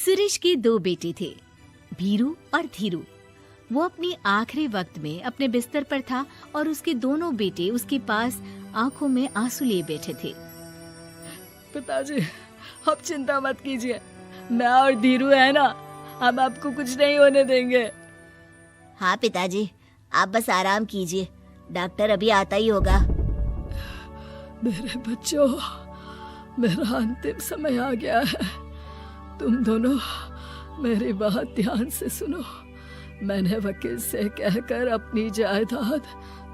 सुरेश के दो बेटे थे, भीरू और धीरू। वो अपनी आखिरी वक्त में अपने बिस्तर पर था और उसके दोनों बेटे उसके पास आंखों में आंसू लिए बैठे थे। पिताजी, आप चिंता मत कीजिए, मैं और धीरू है ना, हम आपको कुछ नहीं होने देंगे। हाँ पिताजी, आप बस आराम कीजिए, डॉक्टर अभी आता ही होगा। मेरे बच्चों, मेरा अंतिम समय आ गया है। तुम दोनों मेरी बात ध्यान से सुनो। मैंने वकील से कहकर अपनी जायदाद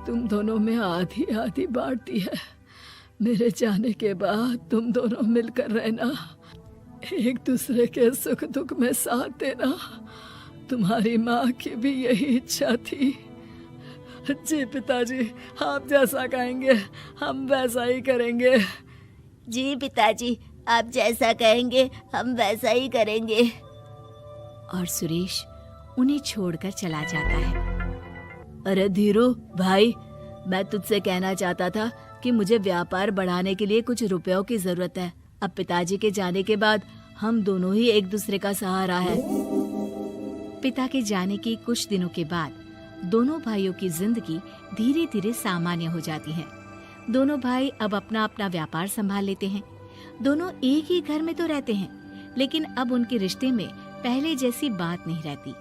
तुम दोनों में आधी आधी बांट दी है। मेरे जाने के बाद तुम दोनों मिलकर रहना, एक दूसरे के सुख दुख में साथ देना। तुम्हारी माँ की भी यही इच्छा थी। जी पिताजी, आप जैसा कहेंगे हम वैसा ही करेंगे। जी पिताजी, आप जैसा कहेंगे हम वैसा ही करेंगे। और सुरेश उन्हें छोड़कर चला जाता है। अरे धीरू भाई, मैं तुझसे कहना चाहता था कि मुझे व्यापार बढ़ाने के लिए कुछ रुपयों की जरूरत है। अब पिताजी के जाने के बाद हम दोनों ही एक दूसरे का सहारा है। पिता के जाने के कुछ दिनों के बाद दोनों भाइयों की जिंदगी धीरे धीरे सामान्य हो जाती है। दोनों भाई अब अपना अपना व्यापार संभाल लेते हैं। दोनों एक ही घर में तो रहते हैं, लेकिन अब उनके रिश्ते में पहले जैसी बात नहीं रहती।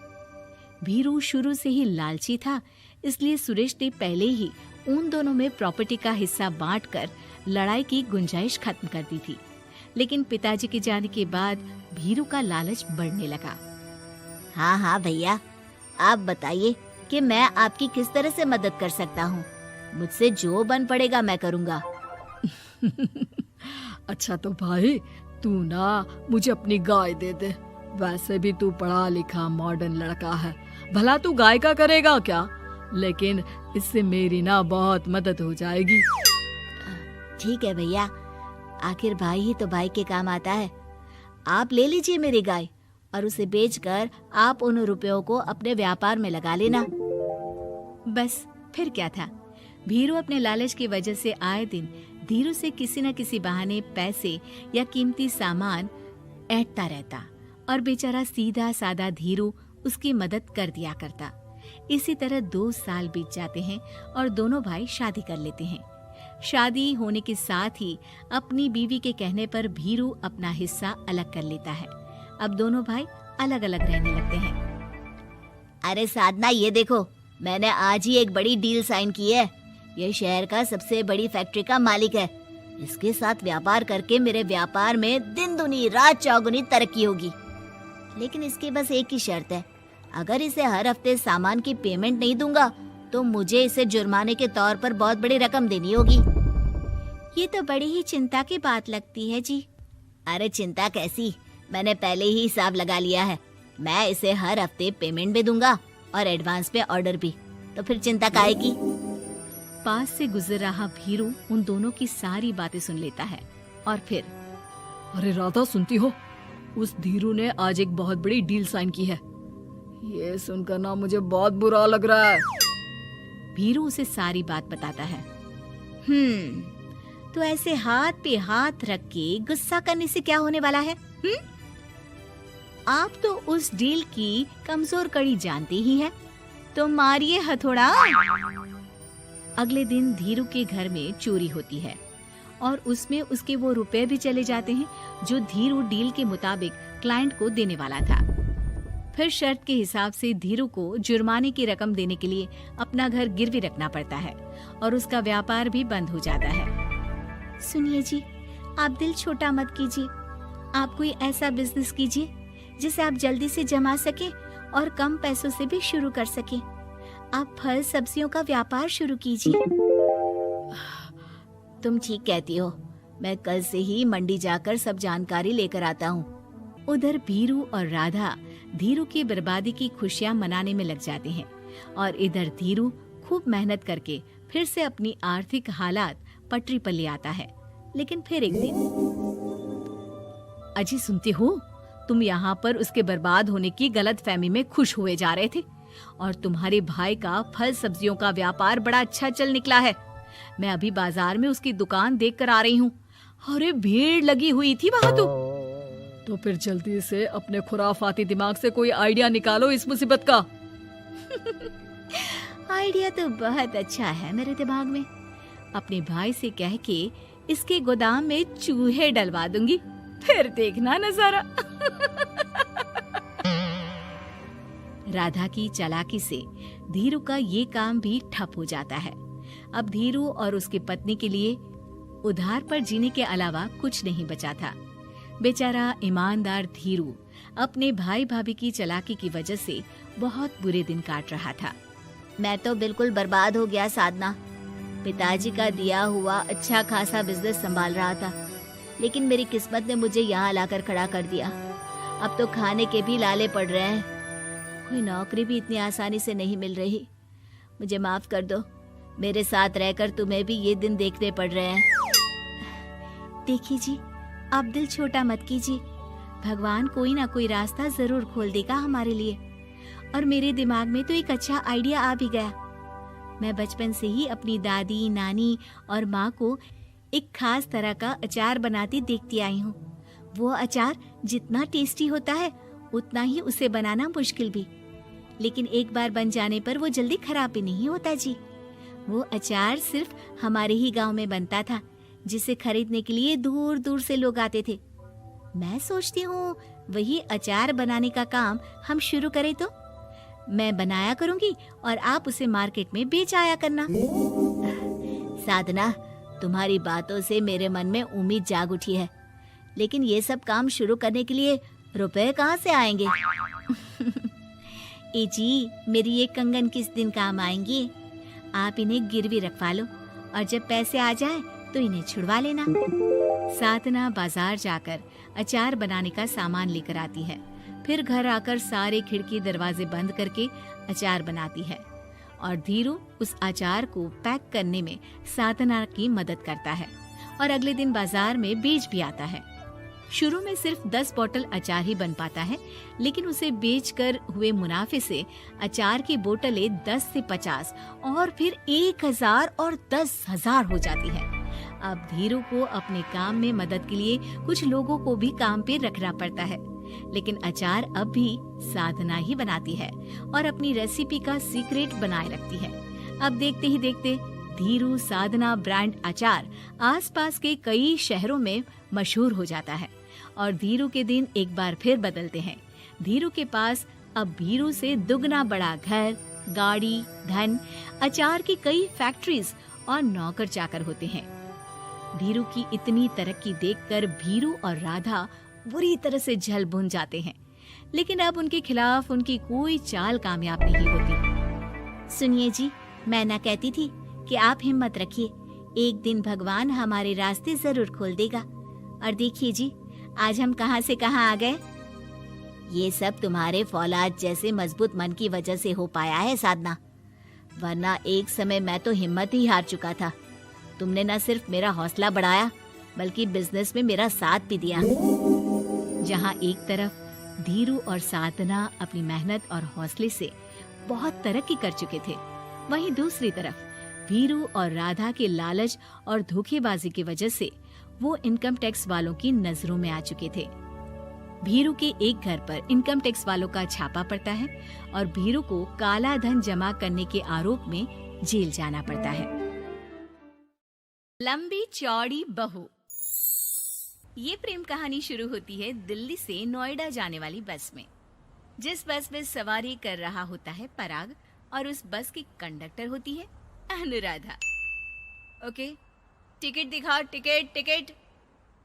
भीरू शुरू से ही लालची था, इसलिए सुरेश ने पहले ही उन दोनों में प्रॉपर्टी का हिस्सा बांटकर लड़ाई की गुंजाइश खत्म कर दी थी। लेकिन पिताजी के जाने के बाद भीरू का लालच बढ़ने लगा। हाँ हाँ भैया, आप बताइए कि मैं आपकी किस तरह से मदद कर सकता हूँ। मुझसे जो बन पड़ेगा मैं करूँगा। अच्छा तो भाई, तू ना मुझे अपनी गाय दे दे। वैसे भी तू पढ़ा लिखा मॉडर्न लड़का है, भला तू गाय का करेगा क्या? लेकिन इससे मेरी ना बहुत मदद हो जाएगी। ठीक है भैया, आखिर भाई ही तो भाई के काम आता है। आप ले लीजिए मेरी गाय और उसे बेचकर आप उन रुपयों को अपने व्यापार में लगा लेना। बस फिर क्या था। भीरू अपने लालच की वजह से आए दिन धीरू से किसी न किसी बहाने पैसे या कीमती सामान ऐंठता रहता और बेचारा सीधा सादा धीरू उसकी मदद कर दिया करता। इसी तरह 2 साल बीत जाते हैं और दोनों भाई शादी कर लेते हैं। शादी होने के साथ ही अपनी बीवी के कहने पर भीरू अपना हिस्सा अलग कर लेता है। अब दोनों भाई अलग अलग रहने लगते हैं। अरे साधना, ये देखो, मैंने आज ही एक बड़ी डील साइन की है। ये शहर का सबसे बड़ी फैक्ट्री का मालिक है। इसके साथ व्यापार करके मेरे व्यापार में दिन दुनी रात चौगुनी तरक्की होगी। लेकिन इसकी बस एक ही शर्त है, अगर इसे हर हफ्ते सामान की पेमेंट नहीं दूंगा तो मुझे इसे जुर्माने के तौर पर बहुत बड़ी रकम देनी होगी। ये तो बड़ी ही चिंता की बात लगती है जी। अरे चिंता कैसी, मैंने पहले ही हिसाब लगा लिया है। मैं इसे हर हफ्ते पेमेंट भी दूंगा और एडवांस पे ऑर्डर भी, तो फिर चिंता काहे की। पास से गुजर रहा भीरू उन दोनों की सारी बातें सुन लेता है और फिर, अरे राधा, सुनती हो? उस धीरू ने आज एक बहुत बड़ी डील साइन की है। ये सुनकर ना मुझे बहुत बुरा लग रहा है। भीरू उसे सारी बात बताता है। तो ऐसे हाथ पे हाथ रख के गुस्सा करने से क्या होने वाला है? आप तो उस डील की कमजोर कड़ी जानते ही हैं, तो मारिए हथौड़ा। अगले दिन धीरू के घर में चोरी होती है और उसमें उसके वो रुपए भी चले जाते हैं जो धीरू डील के मुताबिक क्लाइंट को देने वाला था। फिर शर्त के हिसाब से धीरू को जुर्माने की रकम देने के लिए अपना घर गिरवी रखना पड़ता है और उसका व्यापार भी बंद हो जाता है। सुनिए जी, आप दिल छोटा मत कीजिए। आप कोई ऐसा बिजनेस कीजिए जिसे आप जल्दी से जमा सके और कम पैसों से भी शुरू कर सके। आप फल सब्जियों का व्यापार शुरू कीजिए। तुम ठीक कहती हो, मैं कल से ही मंडी जाकर सब जानकारी लेकर आता हूँ। उधर भीरू और राधा धीरू की बर्बादी की खुशियां मनाने में लग जाते हैं और इधर धीरू खूब मेहनत करके फिर से अपनी आर्थिक हालात पटरी पर ले आता है। लेकिन फिर एक दिन, अजी सुनती हो, तुम यहाँ पर उसके बर्बाद होने की गलत फहमी में खुश हुए जा रहे थे और तुम्हारे भाई का फल सब्जियों का व्यापार बड़ा अच्छा चल निकला है। मैं अभी बाजार में उसकी दुकान देख कर आ रही हूँ। अरे भीड़ लगी हुई थी वहां तो। तो फिर जल्दी से अपने खुराफाती दिमाग से कोई आइडिया निकालो इस मुसीबत का। आइडिया तो बहुत अच्छा है मेरे दिमाग में। अपने भाई से कह के इसके गोदाम में चूहे डलवा दूंगी, फिर देखना नजारा। राधा की चालाकी से धीरू का ये काम भी ठप हो जाता है। अब धीरू और उसकी पत्नी के लिए उधार पर जीने के अलावा कुछ नहीं बचा था। बेचारा ईमानदार धीरू अपने भाई भाभी की चालाकी की वजह से बहुत बुरे दिन काट रहा था। मैं तो बिल्कुल बर्बाद हो गया साधना। पिताजी का दिया हुआ अच्छा खासा बिजनेस संभाल रहा था, लेकिन मेरी किस्मत ने मुझे यहाँ लाकर खड़ा कर दिया। अब तो खाने के भी लाले पड़ रहे हैं। कोई नौकरी भी इतनी आसानी से नहीं मिल रही। मुझे माफ कर दो, मेरे साथ रहकर तुम्हें भी ये दिन देखने पड़ रहे हैं। देखिए जी, आप दिल छोटा मत कीजिए। भगवान कोई ना कोई रास्ता जरूर खोल देगा हमारे लिए। और मेरे दिमाग में तो एक अच्छा आइडिया आ भी गया। मैं बचपन से ही अपनी दादी, नानी और माँ को एक खास तरह का अचार बनाती देखती आई हूँ। वो अचार जितना टेस्टी होता है उतना ही उसे बनाना मुश्किल भी, लेकिन एक बार बन जाने पर वो जल्दी खराब भी नहीं होता जी। वो अचार सिर्फ हमारे ही गांव में बनता था, जिसे खरीदने के लिए दूर दूर से लोग आते थे। मैं सोचती हूँ वही अचार बनाने का काम हम शुरू करें तो। मैं बनाया करूंगी और आप उसे मार्केट में बेच आया करना। साधना, तुम्हारी बातों से मेरे मन में उम्मीद जाग उठी है, लेकिन ये सब काम शुरू करने के लिए रुपए कहाँ से आएंगे? ए जी, मेरी ये कंगन किस दिन काम आएंगी? आप इन्हें गिरवी रखवा लो और जब पैसे आ जाएं तो इन्हें छुड़वा लेना। साधना बाजार जाकर अचार बनाने का सामान लेकर आती है। फिर घर आकर सारे खिड़की दरवाजे बंद करके अचार बनाती है और धीरू उस अचार को पैक करने में साधना की मदद करता है और अगले दिन बाजार में बेच भी आता है। शुरू में सिर्फ 10 बोतल अचार ही बन पाता है, लेकिन उसे बेचकर हुए मुनाफे से अचार की बोतलें 10 से 50 और फिर 1000 और 10,000 हो जाती है। अब धीरू को अपने काम में मदद के लिए कुछ लोगों को भी काम पे रखना पड़ता है, लेकिन अचार अब भी साधना ही बनाती है और अपनी रेसिपी का सीक्रेट बनाए रखती है। अब देखते ही देखते धीरू साधना ब्रांड अचार आसपास के कई शहरों में मशहूर हो जाता है और धीरू के दिन एक बार फिर बदलते हैं। धीरू के पास अब भीरू से दुगना बड़ा घर, गाड़ी, धन, अचार की कई फैक्ट्रीज और नौकर चाकर होते हैं। धीरू की इतनी तरक्की देखकर भीरू और राधा बुरी तरह से जल भुन जाते हैं, लेकिन अब उनके खिलाफ उनकी कोई चाल कामयाब नहीं होती। सुनिए जी, मैं ना कहती थी कि आप हिम्मत रखिए, एक दिन भगवान हमारे रास्ते जरूर खोल देगा। और देखिए जी, आज हम कहां से कहां आ गए। ये सब तुम्हारे फौलाद जैसे मजबूत मन की वजह से हो पाया है साधना, वरना एक समय मैं तो हिम्मत ही हार चुका था। तुमने न सिर्फ मेरा हौसला बढ़ाया बल्कि बिजनेस में मेरा साथ भी दिया। जहाँ एक तरफ धीरू और साधना अपनी मेहनत और हौसले से बहुत तरक्की कर चुके थे, वहीं दूसरी तरफ भीरू और राधा के लालच और धोखेबाजी की वजह से वो इनकम टैक्स वालों की नजरों में आ चुके थे। भीरू के एक घर पर इनकम टैक्स वालों का छापा पड़ता है और भीरू को काला धन जमा करने के आरोप में जेल जाना पड़ता है। लंबी चौड़ी बहू। ये प्रेम कहानी शुरू होती है दिल्ली से नोएडा जाने वाली बस में। जिस बस में सवारी कर रहा होता है पराग और उस बस की कंडक्टर होती है अनुराधा। ओके, टिकट दिखाओ, टिकट टिकट।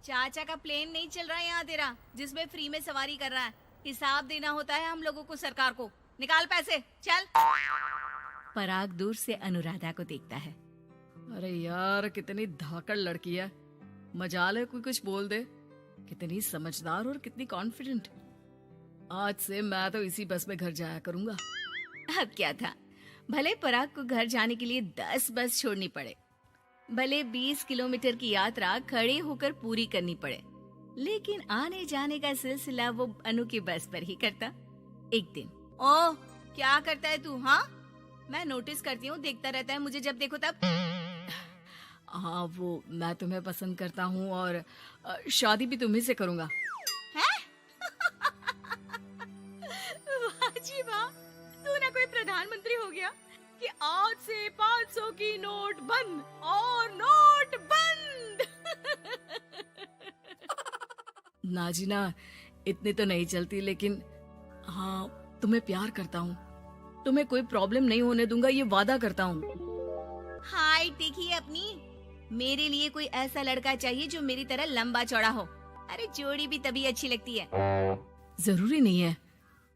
चाचा का प्लेन नहीं चल रहा है यहाँ तेरा, जिसमें फ्री में सवारी कर रहा है। हिसाब देना होता है हम लोगों को सरकार को। निकाल पैसे, चल। पराग दूर से अनुराधा को देखता है। अरे यार, कितनी धाकड़ लड़की है, मजाल है कोई कुछ बोल दे। कितनी समझदार और कितनी कॉन्फिडेंट। आज से मैं तो इसी बस में घर जाया करूंगा। अब क्या था, भले पराग को घर जाने के लिए 10 बस छोड़नी पड़े, भले 20 किलोमीटर की यात्रा खड़े होकर पूरी करनी पड़े, लेकिन आने जाने का सिलसिला वो अनु की बस पर ही करता। एक दिन, ओह क्या करता है तू? हाँ, मैं नोटिस करती हूँ, देखता रहता है मुझे जब देखो तब। हाँ, वो मैं तुम्हें पसंद करता हूँ और शादी भी तुम्ही से करूंगा। हैं? प्रधानमंत्री हो गया कि आज से 500 की नोट बंद और नोट बंद। ना जी ना, इतनी तो नहीं चलती, लेकिन हाँ, तुम्हें प्यार करता हूँ। तुम्हें कोई प्रॉब्लम नहीं होने दूंगा, ये वादा करता हूँ। हाइट देखिए अपनी, मेरे लिए कोई ऐसा लड़का चाहिए जो मेरी तरह लंबा चौड़ा हो। अरे जोड़ी भी तभी अच्छी लगती है। जरूरी नहीं है,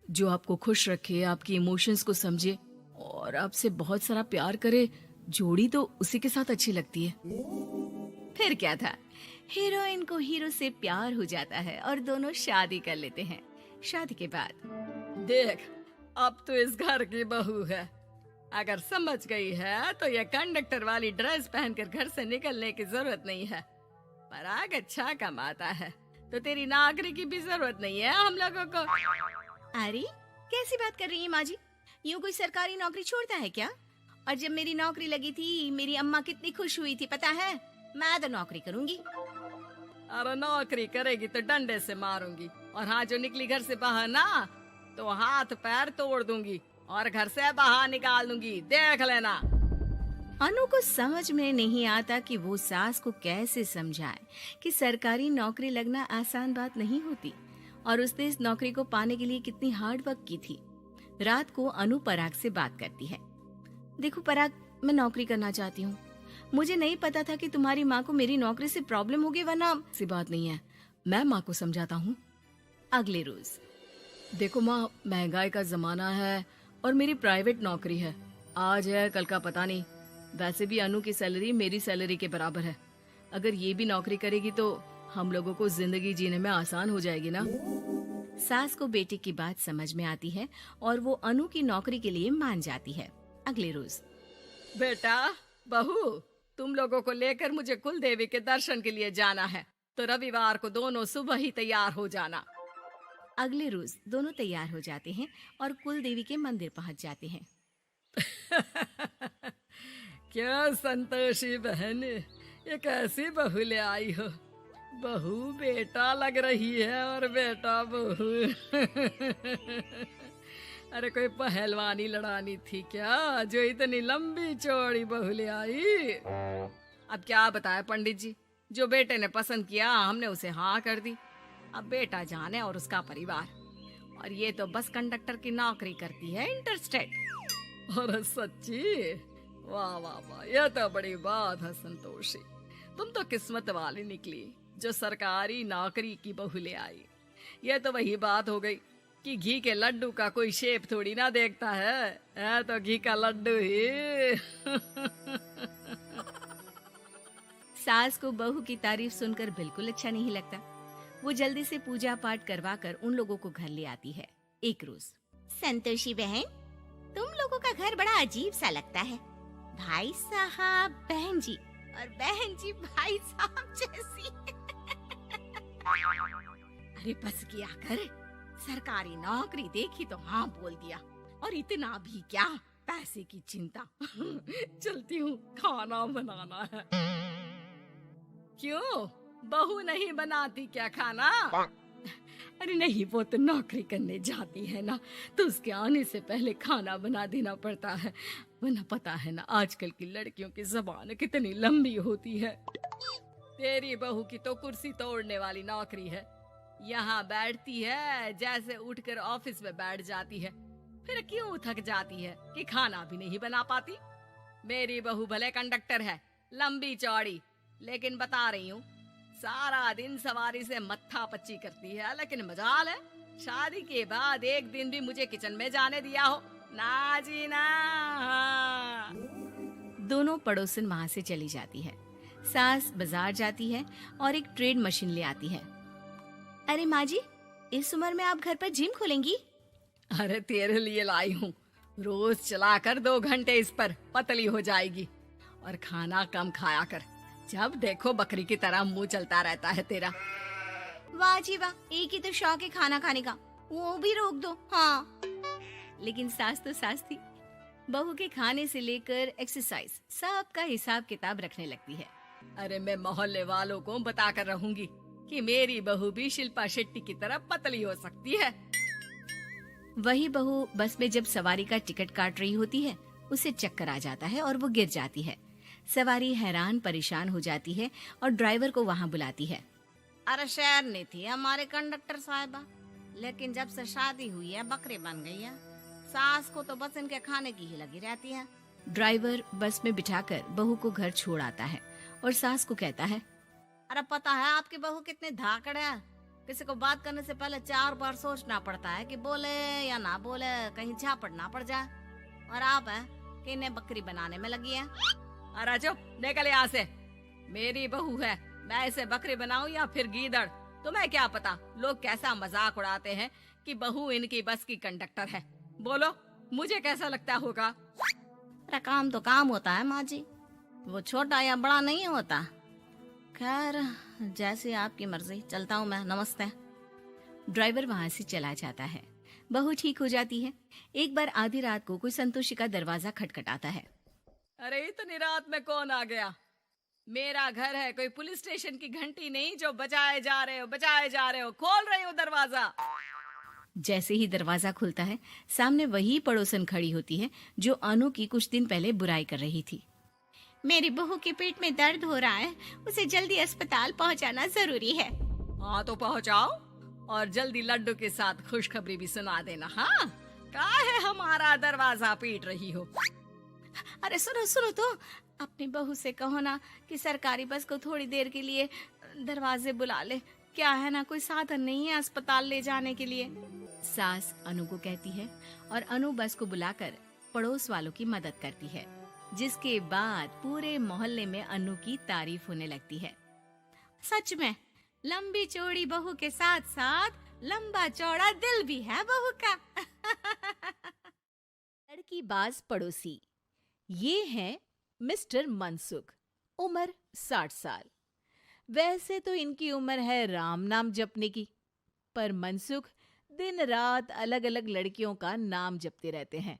जो आपको खुश रखे, आपकी इमोशंस को समझे और आपसे बहुत सारा प्यार करे, जोड़ी तो उसी के साथ अच्छी लगती है। फिर क्या था, हीरोइन को हीरो से प्यार हो जाता है और दोनों शादी कर लेते हैं। शादी के बाद देख, अब तो इस घर की बहू है, अगर समझ गई है तो ये कंडक्टर वाली ड्रेस पहनकर घर से निकलने की जरूरत नहीं है। पराग अच्छा कमाता है तो तेरी नौकरी की भी जरूरत नहीं है हम लोगों को। अरे कैसी बात कर रही है माँ जी, यूँ कोई सरकारी नौकरी छोड़ता है क्या? और जब मेरी नौकरी लगी थी, मेरी अम्मा कितनी खुश हुई थी पता है। मैं तो नौकरी करूंगी। अरे नौकरी करेगी तो डंडे से मारूंगी, और हाँ, जो निकली घर से बाहर ना तो हाथ पैर तोड़ दूंगी और घर से बाहर निकाल दूंगी, देख लेना। अनु को समझ में नहीं आता कि वो सास को कैसे समझाए कि सरकारी नौकरी लगना आसान बात नहीं होती, और उसने इस नौकरी को पाने के लिए कितनी हार्ड वर्क की थी। रात को अनु पराग से बात करती है। देखो पराग, मैं नौकरी करना चाहती हूँ। मुझे नहीं पता था कि तुम्हारी माँ को मेरी नौकरी से प्रॉब्लम होगी, वरना ऐसी बात नहीं है, मैं माँ को समझाता हूँ। अगले रोज, देखो माँ, महंगाई का जमाना है और मेरी प्राइवेट नौकरी है, आज है कल का पता नहीं। वैसे भी अनु की सैलरी मेरी सैलरी के बराबर है। अगर ये भी नौकरी करेगी तो हम लोगों को जिंदगी जीने में आसान हो जाएगी ना। सास को बेटे की बात समझ में आती है और वो अनु की नौकरी के लिए मान जाती है। अगले रोज, बेटा बहू, तुम लोगों को लेकर मुझे कुल देवी के दर्शन के लिए जाना है, तो रविवार को दोनों सुबह ही तैयार हो जाना। अगले रोज दोनों तैयार हो जाते हैं और कुल देवी के मंदिर पहुंच जाते हैं। क्या संतोषी बहन, ये कैसी बहू ले आई हो? बहू बेटा लग रही है और बेटा बहू। अरे कोई पहलवानी लड़ानी थी क्या, जो इतनी लंबी चौड़ी बहू ले आई? अब क्या बताए पंडित जी, जो बेटे ने पसंद किया हमने उसे हाँ कर दी। अब बेटा जाने और उसका परिवार, और ये तो बस कंडक्टर की नौकरी करती है इंटरस्टेट। और सच्ची, वाह वाह वाह, यह तो बड़ी बात है संतोषी। तुम तो किस्मत वाली निकली जो सरकारी नौकरी की बहू ले आई। यह तो वही बात हो गई कि घी के लड्डू का कोई शेप थोड़ी ना देखता है तो घी का लड्डू ही। सास को बहू की तारीफ सुनकर बिल्कुल अच्छा नहीं लगता। वो जल्दी से पूजा पाठ करवाकर उन लोगों को घर ले आती है। एक रोज, संतोषी बहन, तुम लोगों का घर बड़ा अजीब सा लगता है। भाई साहब बहन जी, और बहन जी भाई साहब जैसी। अरे बस किया कर, सरकारी नौकरी देखी तो हाँ बोल दिया, और इतना भी क्या, पैसे की चिंता। चलती हूँ, खाना बनाना है। क्यों, बहू नहीं बनाती क्या खाना? अरे नहीं, वो तो नौकरी करने जाती है ना, तो उसके आने से पहले खाना बना देना पड़ता है, वरना पता है ना आजकल की लड़कियों की ज़बान कितनी लंबी होती है। तेरी बहू की तो कुर्सी तोड़ने वाली नौकरी है, यहाँ बैठती है जैसे उठकर ऑफिस में बैठ जाती है, फिर क्यों थक जाती है कि खाना भी नहीं बना पाती। मेरी बहू भले कंडक्टर है, लंबी चौड़ी, लेकिन बता रही हूँ सारा दिन सवारी से मत्था पच्ची करती है, लेकिन मजाल है शादी के बाद एक दिन भी मुझे किचन में जाने दिया हो ना जी ना। दोनों पड़ोसन वहाँ से चली जाती है। सास बाजार जाती है और एक ट्रेड मशीन ले आती है। अरे माँ जी, इस उम्र में आप घर पर जिम खोलेंगी? अरे तेरे लिए लाई हूँ, रोज चलाकर 2 घंटे इस पर पतली हो जाएगी, और खाना कम खाया कर, जब देखो बकरी की तरह मुंह चलता रहता है तेरा। वाह जी वाह, एक ही तो शौक है खाना खाने का, वो भी रोक दो। हाँ, लेकिन सास तो सास थी, बहू के खाने से लेकर एक्सरसाइज सब का हिसाब किताब रखने लगती है। अरे मैं मोहल्ले वालों को बताकर रहूंगी कि मेरी बहू भी शिल्पा शेट्टी की तरह पतली हो सकती है। वही बहू बस में जब सवारी का टिकट काट रही होती है, उसे चक्कर आ जाता है और वो गिर जाती है। सवारी हैरान परेशान हो जाती है और ड्राइवर को वहाँ बुलाती है। अरे शहर नहीं थी हमारे कंडक्टर साहिबा, लेकिन जब से शादी हुई है बकरी बन गई है। सास को तो बस इनके खाने की ही लगी रहती है। ड्राइवर बस में बिठाकर बहू को घर छोड़ आता है और सास को कहता है, अरे पता है आपकी बहू कितनी धाकड़ है, किसी को बात करने से पहले 4 बार सोचना पड़ता है कि बोले या ना बोले, कहीं झापड़ ना पड़ जाए। और आप है कि इन्हें बकरी बनाने में लगी है। अरे चुप, निकल यहाँ से। मेरी बहू है, मैं इसे बकरी बनाऊं या फिर गीदड़, तुम्हें क्या पता लोग कैसा मजाक उड़ाते हैं कि बहू इनकी बस की कंडक्टर है। बोलो, मुझे कैसा लगता होगा? अरे काम तो काम होता है माँ जी, वो छोटा या बड़ा नहीं होता। खैर जैसी आपकी मर्जी, चलता हूँ मैं, नमस्ते। ड्राइवर वहाँ से चला जाता है। बहू ठीक हो जाती है। एक बार आधी रात को कोई संतोषी का दरवाजा खटखटाता है। अरे इतनी रात में कौन आ गया? मेरा घर है, कोई पुलिस स्टेशन की घंटी नहीं जो बजाए जा रहे हो। खोल रही हो दरवाजा। जैसे ही दरवाजा खुलता है, सामने वही पड़ोसन खड़ी होती है जो अनु की कुछ दिन पहले बुराई कर रही थी। मेरी बहू के पेट में दर्द हो रहा है, उसे जल्दी अस्पताल पहुंचाना जरूरी है। हाँ तो पहुंचाओ, और जल्दी लड्डू के साथ खुशखबरी भी सुना देना। हाँ, काहे हमारा दरवाजा पीट रही हो? अरे सुनो तो, अपनी बहू से कहो ना कि सरकारी बस को थोड़ी देर के लिए दरवाजे बुला ले। क्या है ना, कोई साधन नहीं है अस्पताल ले जाने के लिए। सास अनु को कहती है और अनु बस को बुलाकर पड़ोस वालों की मदद करती है, जिसके बाद पूरे मोहल्ले में अनु की तारीफ होने लगती है। सच में लंबी चौड़ी बहू के साथ साथ लंबा चौड़ा दिल भी है बहू का। लड़की बाज पड़ोसी। ये है मिस्टर मनसुख, उम्र 60 साल। वैसे तो इनकी उम्र है राम नाम जपने की, पर मनसुख दिन रात अलग अलग लड़कियों का नाम जपते रहते हैं।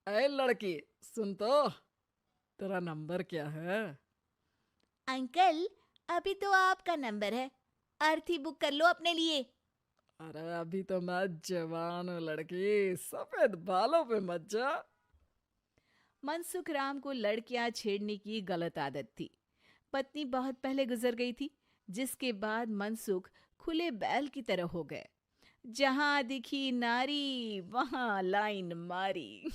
अरे लड़की सुन तो, तेरा नंबर क्या है? अंकल अभी तो आपका नंबर है, अर्थी बुक कर लो अपने लिए। अरे अभी तो मैं जवान हूँ लड़की, सफेद बालों पे मत जा। मनसुख राम को लड़कियां छेड़ने की गलत आदत थी। पत्नी बहुत पहले गुजर गई थी, जिसके बाद मनसुख खुले बैल की तरह हो गए। जहां दिखी नारी वहां लाइन मारी।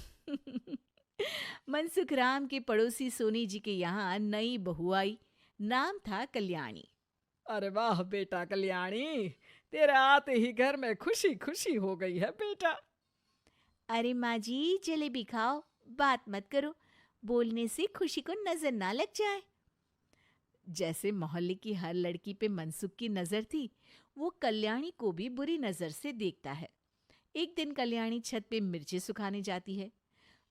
मनसुख राम के पड़ोसी सोनी जी के यहाँ नई बहू आई। नाम था कल्याणी। अरे वाह बेटा कल्याणी, तेरे आते ही घर में खुशी खुशी हो गई है बेटा। अरे माँ जी, जलेबी खाओ, बात मत करो, बोलने से खुशी को नजर ना लग जाए। जैसे मोहल्ले की हर लड़की पे मनसुख की नजर थी, वो कल्याणी को भी बुरी नजर से देखता है। एक दिन कल्याणी छत पे मिर्ची सुखाने जाती है।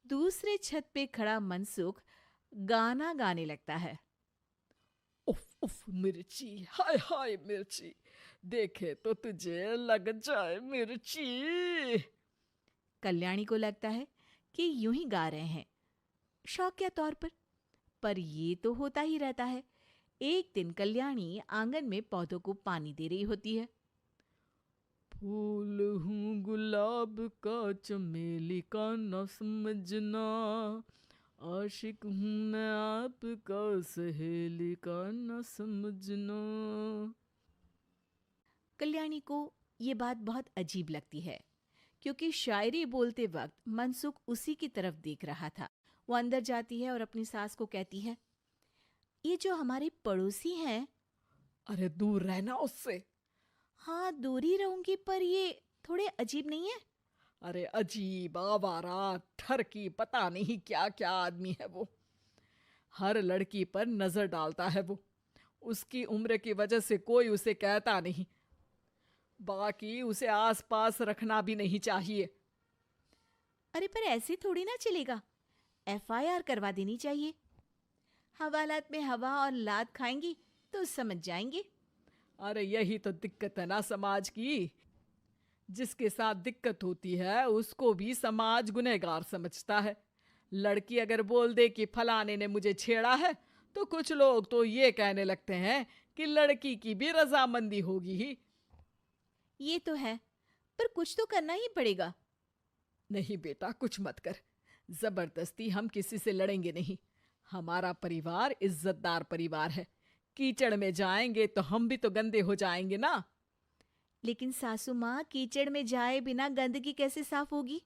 दूसरे छत पे खड़ा मनसुख गाना गाने लगता है। उफ उफ मिर्ची, हाय हाय मिर्ची, देखे तो तुझे लग जाए मिर्ची। कल्याणी को लगता है कि यूं ही गा रहे हैं, शौकिया तौर पर ये तो होता ही रहता है। एक दिन कल्याणी आंगन में पौधों को पानी दे रही होती है। फूल हूँ गुलाब का, चमेली का न समझना, आशिक हूँ मैं आपका, सहेली का न समझना। कल्याणी को ये बात बहुत अजीब लगती है, क्योंकि शायरी बोलते वक्त मनसुख उसी की तरफ देख रहा था। वो अंदर जाती है और अपनी सास को कहती है, ये जो हमारे पड़ोसी हैं। अरे दूर रहना उससे। हाँ, दूरी रहूंगी, पर ये थोड़े अजीब नहीं है? अरे अजीब, आवारा, ठरकी, पता नहीं क्या क्या आदमी है वो। हर लड़की पर नजर डालता है वो। उसकी उम्र की वजह से कोई उसे कहता नहीं। बाकी उसे आसपास रखना भी नहीं चाहिए। अरे पर ऐसे थोड़ी ना चलेगा, FIR करवा देनी चाहिए। हवालात में हवा और लात खाएंगी तो समझ जाएंगे। अरे यही तो दिक्कत है ना समाज की। जिसके साथ दिक्कत होती है उसको भी समाज गुनहगार समझता है। लड़की अगर बोल दे कि फलाने ने मुझे छेड़ा है, तो कुछ लोग तो ये कहने लगते हैं कि लड़की की भी रजामंदी होगी ही। ये तो है, पर कुछ तो करना ही पड़ेगा। नहीं बेटा, कुछ मत कर। जबरदस्ती हम किसी से लड़ेंगे नहीं। हमारा परिवार इज्जतदार परिवार है। कीचड़ में जाएंगे तो हम भी तो गंदे हो जाएंगे ना। लेकिन सासू माँ, कीचड़ में जाए बिना गंदगी कैसे साफ होगी?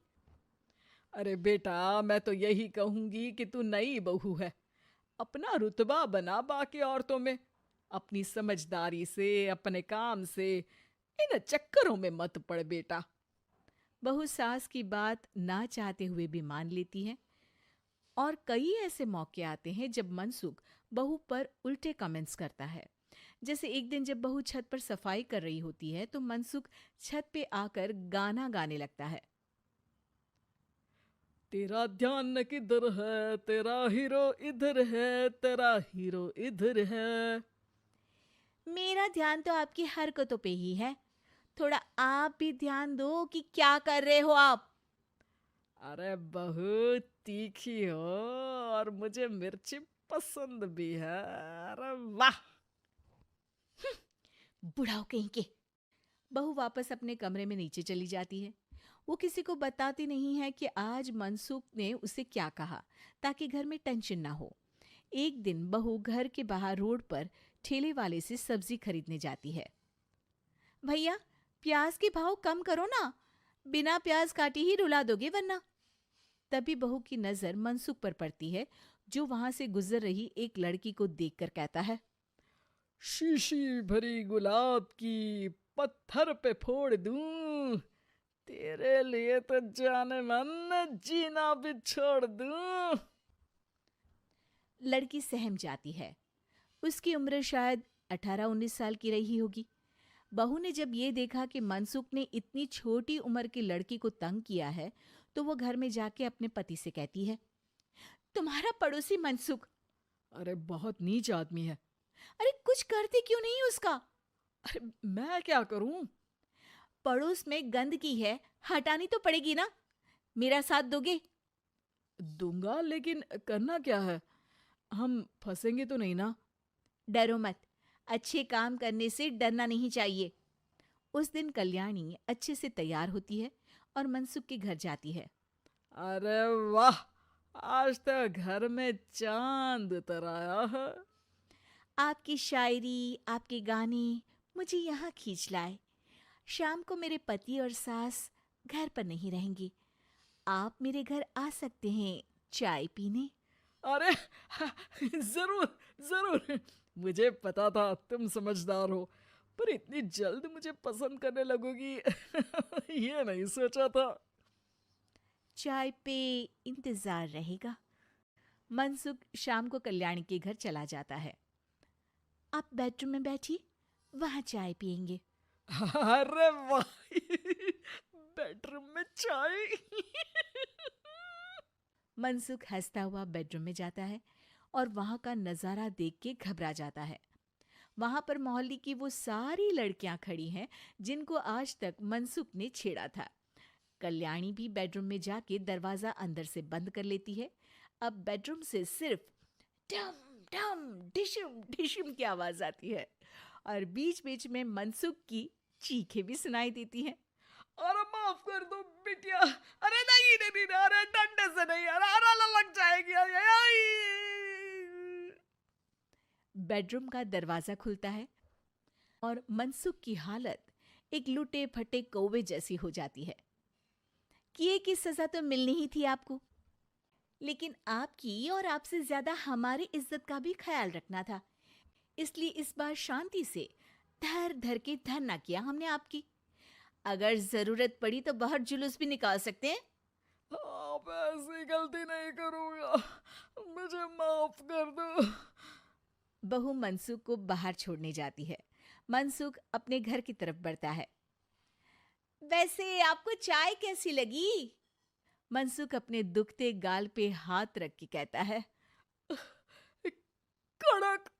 अरे बेटा, मैं तो यही कहूंगी कि तू नई बहू है, अपना रुतबा बना बाकी औरतों में। अपनी समझदारी से, अपने काम से इन चक्करों में मत पड़ बेटा। बहू सास की बात ना चाहते हुए भी मान लेती है। और कई ऐसे मौके आते हैं जब मनसुख बहू पर उल्टे कमेंट्स करता है। जैसे एक दिन जब बहू छत पर सफाई कर रही होती है तो मनसुख छत पे आकर गाना गाने लगता है। तेरा ध्यान किधर है, तेरा हीरो इधर है, तेरा हीरो इधर है। मेरा ध्यान तो आपकी हरकतों पे ही है, थोड़ा आप भी ध्यान दो कि क्या कर रहे हो आप। अरे बहू तीखी हो और मुझे मिर्ची पसंद भी है। अरे वाह। बुढ़ाओ कहीं के। बहू वापस अपने कमरे में नीचे चली जाती है। वो किसी को बताती नहीं है कि आज मनसुख ने उसे क्या कहा, ताकि घर में टेंशन ना हो। एक दिन बहू घर के बाहर रोड पर ठेले वाले से सब्जी खरीदने जाती है। भैया, प्याज के भाव कम करो ना, बिना प्याज काटे ही रुला दोगे वरना। तभी बहू की नजर मनसुख पर पड़ती है, जो वहां से गुजर रही एक लड़की को देखकर कहता है, शीशी भरी गुलाब की पत्थर पे फोड़ दूं, तेरे लिए तो जाने मन जीना भी छोड़ दूं। लड़की सहम जाती है। उसकी उम्र शायद 18-19 साल की रही होगी। बहू ने जब ये देखा कि मनसुख ने इतनी छोटी उम्र की लड़की को तंग किया है, तो वो घर में जाके अपने पति से कहती है, तुम्हारा पड़ोसी मनसुख। अरे बहुत नीच आदमी है। अरे कुछ करते क्यों नहीं उसका? अरे मैं क्या करूं? पड़ोस में गंदगी है, हटानी तो पड़ेगी ना। मेरा साथ दोगे? दूंगा, लेकिन करना क्या है? हम फंसेंगे तो नहीं ना? डरो मत, अच्छे काम करने से डरना नहीं चाहिए। उस दिन कल्याणी अच्छे से तैयार होती है और मनसुख के घर जाती है। अरे वाह, आज तो घर में चांद उतर आया है। आपकी शायरी, आपके गाने मुझे यहाँ खींच लाए। शाम को मेरे पति और सास घर पर नहीं रहेंगे, आप मेरे घर आ सकते हैं चाय पीने। अरे जरूर जरूर, मुझे पता था तुम समझदार हो, पर इतनी जल्द मुझे पसंद करने लगोगी ये नहीं सोचा था। चाय पे इंतजार रहेगा। मनसुख शाम को कल्याणी के घर चला जाता है। आप बेडरूम में बैठिए, वहां चाय पियेंगे। अरे वाह, बेडरूम में चाय। मनसुख हंसता हुआ बेडरूम में जाता है और वहां का नजारा देख के घबरा जाता है। वहां पर मोहल्ले की वो सारी लड़कियां खड़ी हैं जिनको आज तक मनसुख ने छेड़ा था। कल्याणी भी बेडरूम में जाके दरवाजा अंदर से बंद कर लेती है। अब बेडरूम से सिर्फ डम डम डिशुम डिशुम की आवाज आती है और बीच बीच में मनसुख की चीखें भी सुनाई देती हैं। अरे माफ कर दो बिटिया, अरे नहीं नहीं नहीं, अरे डंडे से नहीं, अरे लग जाएगी। बेडरूम का दरवाजा खुलता है और मनसुख की हालत एक लुटे फटे कौवे जैसी हो जाती है। किए की सजा तो मिलनी ही थी आपको, लेकिन आपकी और आपसे ज्यादा हमारी इज्जत का भी ख्याल रखना था, इसलिए इस बार शांति से धर धर के धर ना किया हमने आपकी। अगर जरूरत पड़ी तो बाहर जुलूस भी निकाल सकते हैं। आप ऐसी गलती नहीं करूंगा, मुझे माफ कर दो। बहू मनसुख को बाहर छोड़ने जाती है। मनसुख अपने घर की तरफ बढ़ता है। वैसे आपको चाय कैसी लगी? मनसुख अपने दुखते गाल पे हाथ रख के कहता है, कड़क